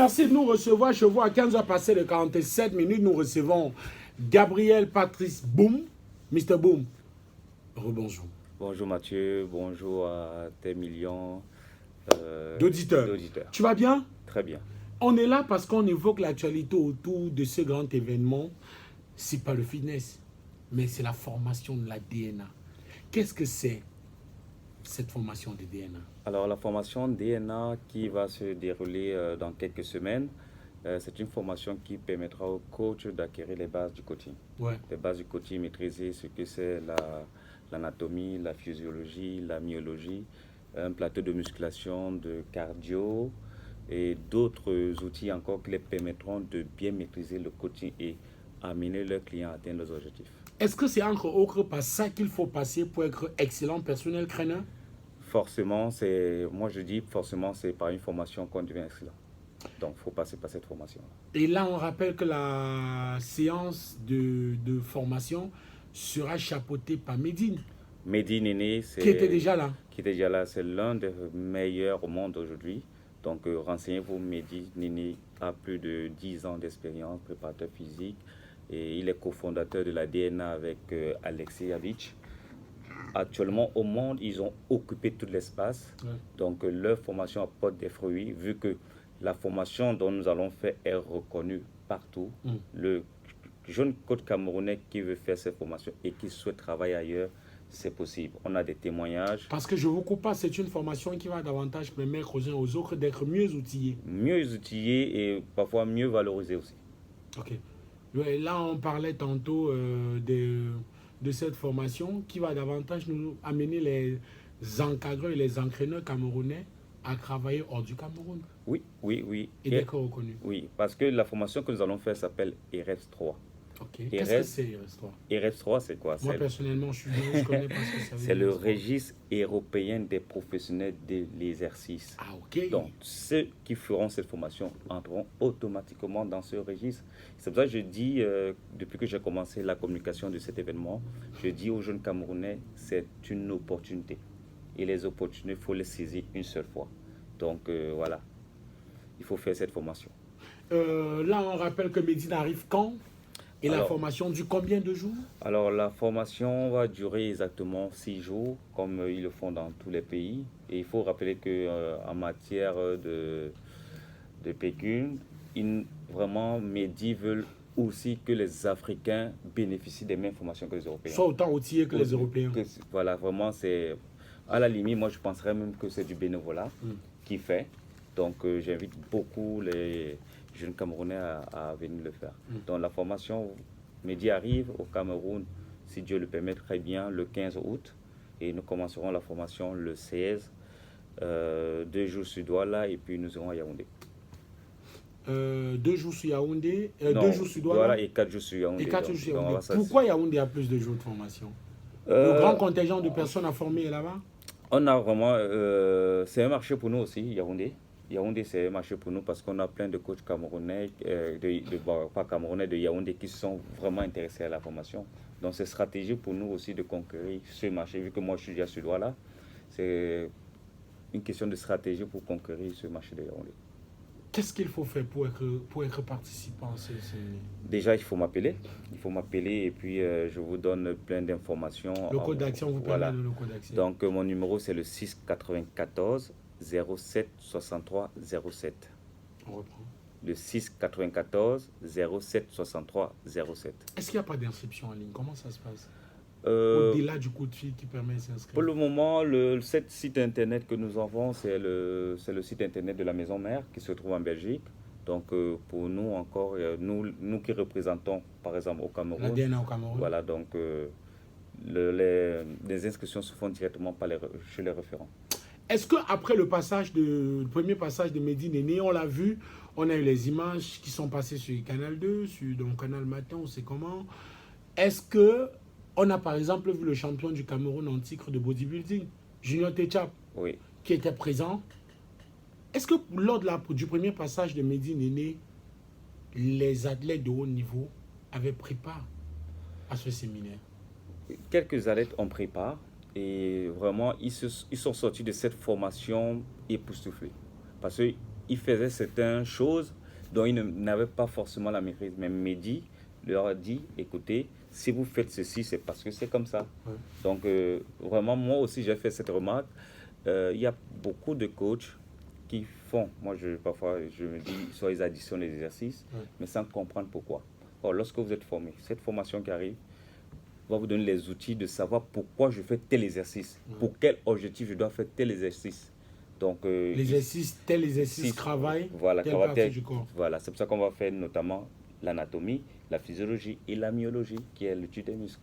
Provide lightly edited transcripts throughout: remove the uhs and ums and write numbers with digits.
Merci de nous recevoir. Je vois à 15h passé de 47 minutes, nous recevons Gabriel Patrice Boom. Mr. Boom, rebonjour. Bonjour Mathieu, bonjour à tes millions D'auditeurs. d'auditeurs. Tu vas bien? Très bien. On est là parce qu'on évoque l'actualité autour de ce grand événement. C'est pas le fitness, mais c'est la formation de la DNA. Qu'est-ce que c'est cette formation de DNA? Alors la formation DNA qui va se dérouler dans quelques semaines, c'est une formation qui permettra aux coachs d'acquérir les bases du coaching. Ouais. Les bases du coaching, maîtriser ce que c'est l'anatomie, la physiologie, la myologie, un plateau de musculation, de cardio et d'autres outils encore qui les permettront de bien maîtriser le coaching et amener leurs clients à atteindre leurs objectifs. Est-ce que c'est entre autres par ça qu'il faut passer pour être excellent personnel trainer? Forcément, moi je dis forcément, c'est par une formation qu'on devient excellent. Donc, il faut passer par cette formation. Et là, on rappelle que la séance de formation sera chapeautée par Medine. Mehdi Néné, qui était déjà là. Qui était déjà là, c'est l'un des meilleurs au monde aujourd'hui. Donc, renseignez-vous, Mehdi Néné a plus de 10 ans d'expérience, préparateur physique. Et il est cofondateur de la DNA avec Alexei Yavic. Actuellement, au monde, ils ont occupé tout l'espace. Ouais. Donc, leur formation apporte des fruits, vu que la formation dont nous allons faire est reconnue partout. Le jeune coach camerounais qui veut faire cette formation et qui souhaite travailler ailleurs, c'est possible. On a des témoignages. Parce que je ne vous coupe pas, c'est une formation qui va davantage permettre aux uns aux autres d'être mieux outillés. Mieux outillés et parfois mieux valorisés aussi. Ok. Là, on parlait tantôt de cette formation qui va davantage nous amener les encadreurs et les entraîneurs camerounais à travailler hors du Cameroun. Oui, oui, oui. Et d'être reconnus. Oui, parce que la formation que nous allons faire s'appelle ERES 3. Ok. Qu'est-ce que c'est ERES 3? ERES 3, c'est quoi? Moi, personnellement, je connais pas ce que ça veut dire. C'est le registre européen des professionnels de l'exercice. Ah, ok. Donc, ceux qui feront cette formation entreront automatiquement dans ce registre. C'est pour ça que je dis, depuis que j'ai commencé la communication de cet événement, je dis aux jeunes Camerounais, c'est une opportunité. Et les opportunités, il faut les saisir une seule fois. Donc, voilà, il faut faire cette formation. Là, on rappelle que Medine arrive quand? Et la formation dure combien de jours? Alors, la formation va durer exactement 6 jours, comme ils le font dans tous les pays. Et il faut rappeler qu'en matière de pécule, vraiment, Mehdi veulent aussi que les Africains bénéficient des mêmes formations que les Européens. Soit autant outillés que les Européens. Voilà, vraiment, c'est... À la limite, moi, je penserais même que c'est du bénévolat qui fait. Donc, j'invite beaucoup les jeunes Camerounais à venir le faire. Donc, la formation, Mehdi arrive au Cameroun, si Dieu le permet, très bien, le 15 août. Et nous commencerons la formation le 16, 2 jours sur Douala, et puis nous irons à Yaoundé. 2 jours sur Yaoundé, 2 jours sur Douala et 4 jours sur Yaoundé. Et 4 jours sur Yaoundé. Pourquoi Yaoundé a plus de jours de formation? Le grand contingent de personnes à former est là-bas? On a vraiment... c'est un marché pour nous aussi, Yaoundé. Yaoundé, c'est un marché pour nous parce qu'on a plein de coachs camerounais, pas camerounais, de Yaoundé qui sont vraiment intéressés à la formation. Donc, c'est stratégique pour nous aussi de conquérir ce marché. Vu que moi, je suis déjà sur Douala, c'est une question de stratégie pour conquérir ce marché de Yaoundé. Qu'est-ce qu'il faut faire pour être participant? Déjà, il faut m'appeler. Il faut m'appeler et puis je vous donne plein d'informations. Le code d'action, vous permet de le code d'action. Donc, mon numéro, c'est le 694 07 63 07. On reprend. Le 694 07 63 07. Est-ce qu'il n'y a pas d'inscription en ligne? Comment ça se passe? Au-delà du coup de fil qui permet de s'inscrire. Pour le moment, cet site internet que nous avons, c'est le site internet de la maison mère qui se trouve en Belgique. Donc, pour nous encore, nous qui représentons, par exemple, au Cameroun. La DNA au Cameroun. Voilà, donc les inscriptions se font directement chez les référents. Est-ce qu'après le premier passage de Mehdi Néné, on l'a vu, on a eu les images qui sont passées sur Canal 2, sur Canal Matin, on sait comment. Est-ce qu'on a par exemple vu le champion du Cameroun en titre de bodybuilding, Junior Techap, oui, qui était présent? Est-ce que lors du premier passage de Mehdi Néné, les athlètes de haut niveau avaient pris part à ce séminaire? Quelques athlètes ont pris part. Et vraiment, ils sont sortis de cette formation époustouflés. Parce ils faisaient certaines choses dont ils n'avaient pas forcément la maîtrise. Mais Mehdi leur a dit, écoutez, si vous faites ceci, c'est parce que c'est comme ça. Ouais. Donc, vraiment, moi aussi, j'ai fait cette remarque. Il y a beaucoup de coachs qui font, parfois, je me dis, soit ils additionnent les exercices, mais sans comprendre pourquoi. Or, lorsque vous êtes formé, cette formation qui arrive va vous donner les outils de savoir pourquoi je fais tel exercice, pour quel objectif je dois faire tel exercice. Donc, tel exercice travail, voilà, telle partie du corps. Voilà, c'est pour ça qu'on va faire notamment l'anatomie, la physiologie et la myologie, qui est l'étude des muscles.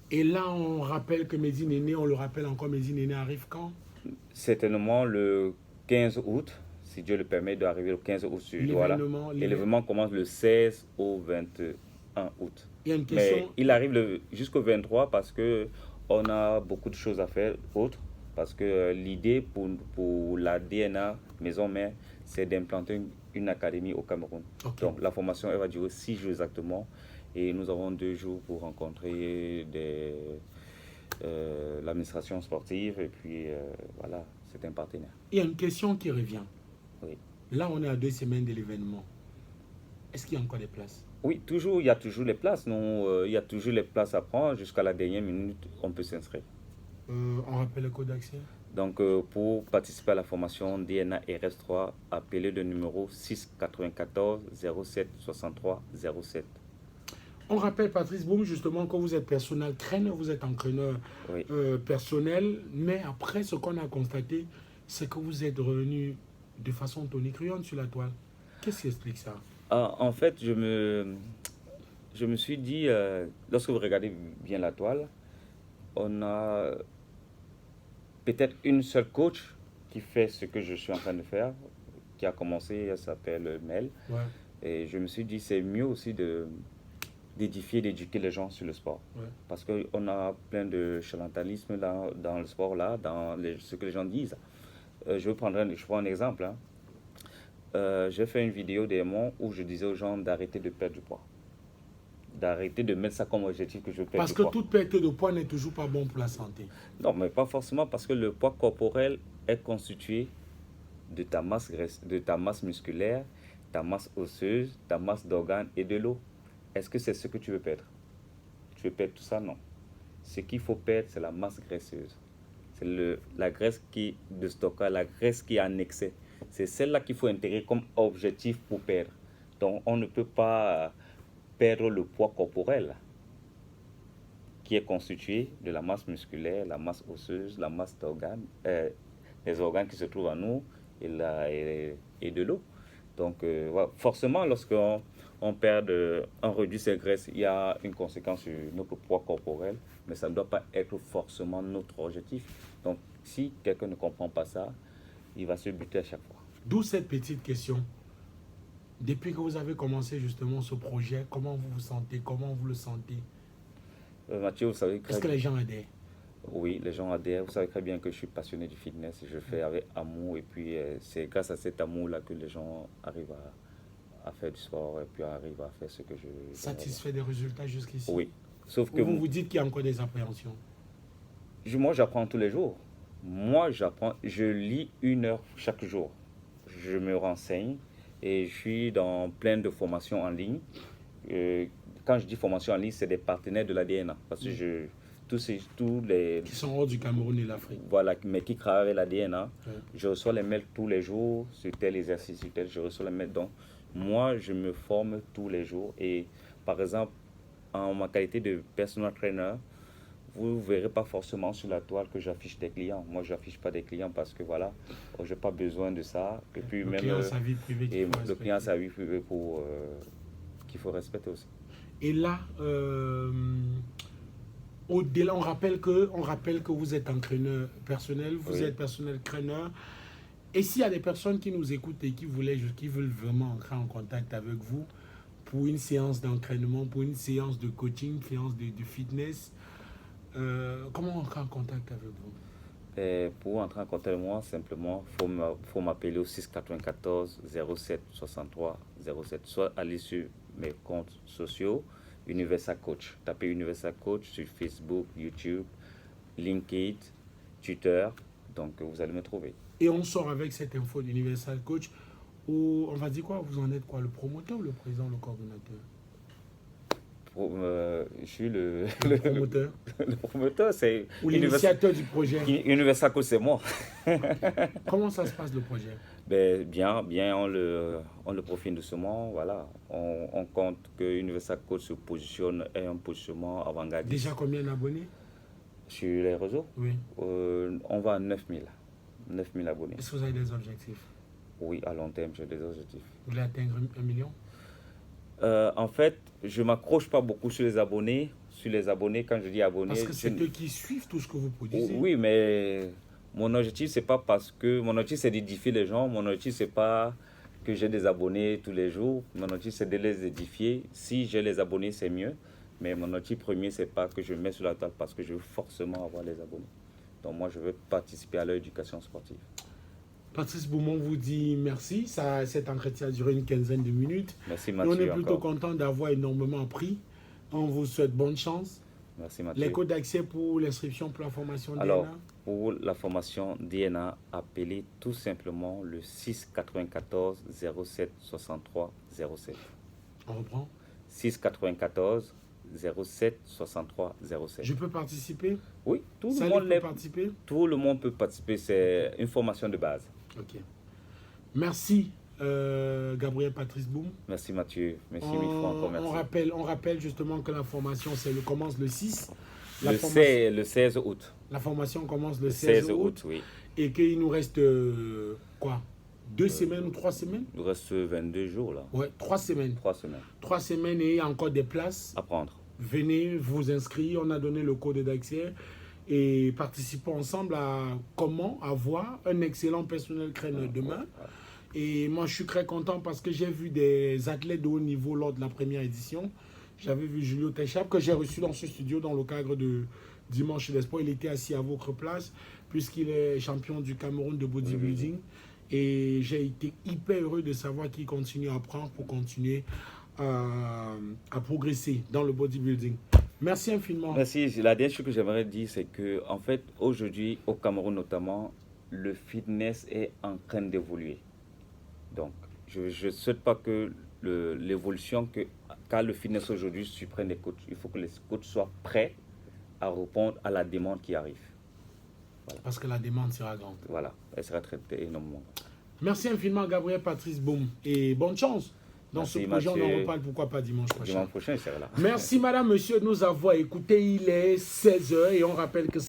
Et là, on rappelle que Mehdi Néné, on le rappelle encore, Mehdi Néné arrive quand? Certainement le 15 août, si Dieu le permet, d'arriver le 15 août sur Douala. Et l'événement commence le 16 au 21 août. Il y a une question. Mais il arrive jusqu'au 23 parce qu'on a beaucoup de choses à faire autres. Parce que l'idée pour la DNA Maison Mère, c'est d'implanter une académie au Cameroun. Okay. Donc la formation, elle va durer 6 jours exactement. Et nous avons 2 jours pour rencontrer l'administration sportive. Et puis voilà, c'est un partenaire. Il y a une question qui revient. Oui. Là, on est à 2 semaines de l'événement. Est-ce qu'il y a encore des places? Oui, toujours, il y a toujours les places. Il y a toujours les places à prendre. Jusqu'à la dernière minute, on peut s'inscrire. On rappelle le code d'accès. Donc, pour participer à la formation DNA RS3, appelez le numéro 694 07 63 07. On rappelle, Patrice Boum, justement, que vous êtes personnel trainer, vous êtes entraîneur personnel, mais après, ce qu'on a constaté, c'est que vous êtes revenu de façon tonitruante sur la toile. Qu'est-ce qui explique ça? En fait, je me suis dit, lorsque vous regardez bien la toile, on a peut-être une seule coach qui fait ce que je suis en train de faire, qui a commencé, elle s'appelle Mel. Ouais. Et je me suis dit, c'est mieux aussi d'édifier, d'éduquer les gens sur le sport. Ouais. Parce qu'on a plein de charlatanisme dans le sport, là, dans ce que les gens disent. Je prends un exemple. J'ai fait une vidéo dernièrement où je disais aux gens d'arrêter de perdre du poids. D'arrêter de mettre ça comme objectif que je perds du poids. Parce que toute perte de poids n'est toujours pas bon pour la santé. Non, mais pas forcément, parce que le poids corporel est constitué de ta masse graisse, de ta masse musculaire, ta masse osseuse, ta masse d'organes et de l'eau. Est-ce que c'est ce que tu veux perdre? Tu veux perdre tout ça? Non. Ce qu'il faut perdre, c'est la masse graisseuse. C'est la graisse de stockage, la graisse qui est en excès. C'est celle-là qu'il faut intégrer comme objectif pour perdre. Donc, on ne peut pas perdre le poids corporel qui est constitué de la masse musculaire, la masse osseuse, la masse d'organes, les organes qui se trouvent en nous et de l'eau. Donc, voilà. Forcément, lorsqu'on réduit ses graisses, il y a une conséquence sur notre poids corporel, mais ça ne doit pas être forcément notre objectif. Donc, si quelqu'un ne comprend pas ça, il va se buter à chaque fois. D'où cette petite question. Depuis que vous avez commencé justement ce projet, comment vous vous sentez? Comment vous le sentez? Mathieu, vous savez... Est-ce que les gens adhèrent? Oui, les gens adhèrent. Vous savez très bien que je suis passionné du fitness. Je fais avec amour et puis c'est grâce à cet amour-là que les gens arrivent à faire du sport et puis arrivent à faire ce que je... Satisfait des résultats jusqu'ici? Oui. Sauf que vous dites qu'il y a encore des appréhensions? Moi, j'apprends tous les jours. Moi, je lis 1 heure chaque jour. Je me renseigne et je suis dans plein de formations en ligne. Quand je dis formation en ligne, c'est des partenaires de la DNA. Parce que tous les... Qui sont hors du Cameroun et l'Afrique. Voilà, mais qui travaillent avec la DNA. Je reçois les mails tous les jours sur tel exercice, sur tel. Je reçois les mails. Donc, moi, je me forme tous les jours. Et par exemple, en ma qualité de personal trainer, vous ne verrez pas forcément sur la toile que j'affiche des clients. Moi, je n'affiche pas des clients parce que voilà, je n'ai pas besoin de ça. Et puis le même client a sa vie privée qu'il faut respecter. Le client a sa vie privée qu'il faut respecter aussi. Et là, au-delà, on rappelle que vous êtes entraîneur personnel, vous êtes personnel trainer. Et s'il y a des personnes qui nous écoutent et qui veulent vraiment entrer en contact avec vous pour une séance d'entraînement, pour une séance de coaching, une séance de fitness, comment entrer en contact avec vous? Et pour entrer en contact avec moi, simplement, faut m'appeler au 694 07 63 07, soit aller sur mes comptes sociaux, Universal Coach. Tapez Universal Coach sur Facebook, YouTube, LinkedIn, Twitter, donc vous allez me trouver. Et on sort avec cette info d'Universal Coach. Ou on va dire quoi? Vous en êtes quoi? Le promoteur ou le président, le coordonnateur? Je suis le, Le promoteur. le promoteur, c'est Ou l'initiateur du projet. Universal Coach, c'est moi. Comment ça se passe le projet? Ben, bien, on le profile doucement, voilà. On compte que Universal Coach se positionne, ait un positionnement avant-gardiste. Déjà combien d'abonnés? Sur les réseaux, Oui. on va à 9000 abonnés. Est-ce que vous avez des objectifs? Oui, à long terme, j'ai des objectifs. Vous voulez atteindre 1 million? En fait, je ne m'accroche pas beaucoup sur les abonnés. Sur les abonnés, quand je dis abonnés... Parce que c'est eux qui suivent tout ce que vous produisez. Oui, mais mon objectif, c'est pas parce que... Mon objectif, c'est d'édifier les gens. Mon objectif, c'est pas que j'ai des abonnés tous les jours. Mon objectif, c'est de les édifier. Si j'ai les abonnés, c'est mieux. Mais mon objectif premier, c'est pas que je mets sur la table parce que je veux forcément avoir les abonnés. Donc moi, je veux participer à leur éducation sportive. Patrice Boumon vous dit merci. Cet entretien a duré une quinzaine de minutes. Merci Mathieu. On est plutôt content d'avoir énormément appris. On vous souhaite bonne chance. Merci Mathieu. Les codes d'accès pour l'inscription pour la formation DNA? Alors, pour la formation DNA, appelez tout simplement le 694 07 63 07. On reprend. 694 07 63 07. Je peux participer? Oui, tout Ça le monde peut participer? Tout le monde peut participer. C'est une formation de base. Ok. Merci Gabriel Patrice Boum. Merci Mathieu. Merci mille fois encore. Merci. On rappelle justement que la formation commence le 6. Le 16 août. La formation commence le 16 août. Oui. Et qu'il nous reste quoi? 2 semaines ou 3 semaines? Il nous reste 22 jours là. Ouais, 3 semaines. 3 semaines. 3 semaines et il y a encore des places. À prendre. Venez vous inscrire. On a donné le code d'accès. Et participons ensemble à comment avoir un excellent personnel trainer demain. Et moi, je suis très content parce que j'ai vu des athlètes de haut niveau lors de la première édition. J'avais vu Julio Techap que j'ai reçu dans ce studio dans le cadre de Dimanche d'Espoir. Il était assis à votre place puisqu'il est champion du Cameroun de bodybuilding. Et j'ai été hyper heureux de savoir qu'il continue à apprendre pour continuer à progresser dans le bodybuilding. Merci infiniment. Merci. La dernière chose que j'aimerais dire, c'est que en fait, aujourd'hui, au Cameroun notamment, le fitness est en train d'évoluer. Donc, je ne souhaite pas que l'évolution, car le fitness aujourd'hui supprime les coachs. Il faut que les coachs soient prêts à répondre à la demande qui arrive. Voilà. Parce que la demande sera grande. Voilà, elle sera traitée énormément. Merci infiniment Gabriel Patrice Boum et bonne chance. Dans Merci, ce projet, Mathieu. on en reparle, pourquoi pas dimanche prochain. Dimanche prochain, il sera là. Merci madame, monsieur de nous avoir écoutés. Il est 16h et on rappelle que